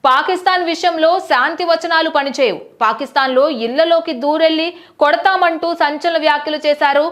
పాకిస్తాన్ విషయంలో శాంతి వచనాలు పనిచేయవు. పాకిస్తాన్లో ఇళ్లలోకి దూరెళ్లి కొడతామంటూ సంచలన వ్యాఖ్యలు చేశారు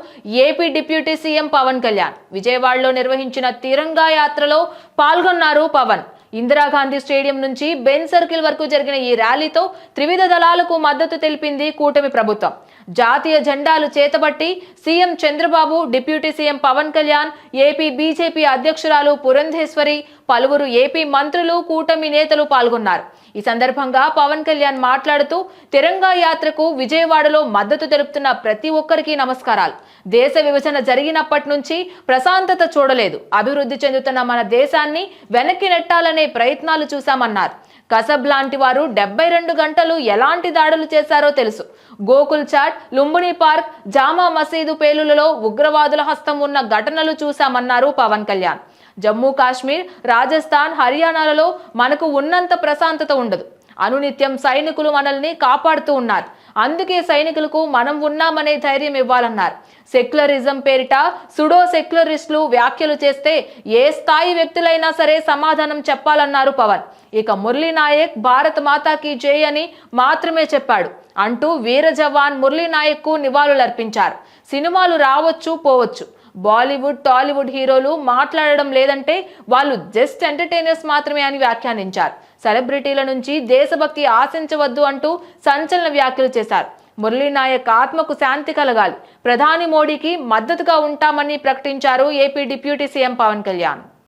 AP deputy CM Pawan Kalyan. విజయవాడలో నిర్వహించిన తిరంగా యాత్రలో పాల్గొన్నారు పవన్. ఇందిరాగాంధీ స్టేడియం నుంచి బెన్ సర్కిల్ వరకు జరిగిన ఈ ర్యాలీతో త్రివిధ దళాలకు మద్దతు తెలిపింది కూటమి ప్రభుత్వం. జాతీయ జెండాలు చేతబట్టి CM Chandrababu, deputy CM Pawan Kalyan, AP BJP అధ్యక్షురాలు పురంధేశ్వరి, పలువురు ఏపీ మంత్రులు, కూటమి నేతలు పాల్గొన్నారు. ఈ సందర్భంగా పవన్ కళ్యాణ్ మాట్లాడుతూ తిరంగా యాత్రకు విజయవాడలో మద్దతు తెలుపుతున్న ప్రతి ఒక్కరికి నమస్కారాలు. దేశ విభజన జరిగినప్పటి నుంచి ప్రశాంతత చూడలేదు. అభివృద్ధి చెందుతున్న మన దేశాన్ని వెనక్కి నెట్టాలనే ప్రయత్నాలు చూశామన్నారు. కసబ్ లాంటి వారు 72 గంటలు ఎలాంటి దాడులు చేశారో తెలుసు. గోకుల్ చాట్, లుంబిని పార్క్, జామా మసీదు పేలులలో ఉగ్రవాదుల హస్తం ఉన్న ఘటనలు చూశామన్నారు పవన్ కళ్యాణ్. జమ్మూ కాశ్మీర్, రాజస్థాన్, హర్యానాలలో మనకు ఉన్నంత ప్రశాంతత ఉండదు. అనునిత్యం సైనికులు మనల్ని కాపాడుతూ ఉన్నారు. అందుకే సైనికులకు మనం ఉన్నామనే ధైర్యం ఇవ్వాలన్నారు. సెక్యులరిజం పేరిట సుడో సెక్యులరిస్టులు వ్యాఖ్యలు చేస్తే ఏ స్థాయి వ్యక్తులైనా సరే సమాధానం చెప్పాలన్నారు పవన్. ఇక మురళీ నాయక్ భారత మాతాకి జై అని మాత్రమే చెప్పాడు అంటూ వీర జవాన్ మురళీ నాయక్ కు నివాళులర్పించారు. సినిమాలు రావచ్చు పోవచ్చు, బాలీవుడ్, టాలీవుడ్ హీరోలు మాట్లాడడం లేదంటే వాళ్ళు జస్ట్ ఎంటర్టైనర్స్ మాత్రమే అని వ్యాఖ్యానించారు. సెలబ్రిటీల నుంచి దేశభక్తి ఆశించవద్దు అంటూ సంచలన వ్యాఖ్యలు చేశారు. మురళీ నాయక్ ఆత్మకు శాంతి కలగాలి, ప్రధాని మోడీకి మద్దతుగా ఉంటామని ప్రకటించారు AP deputy CM Pawan Kalyan.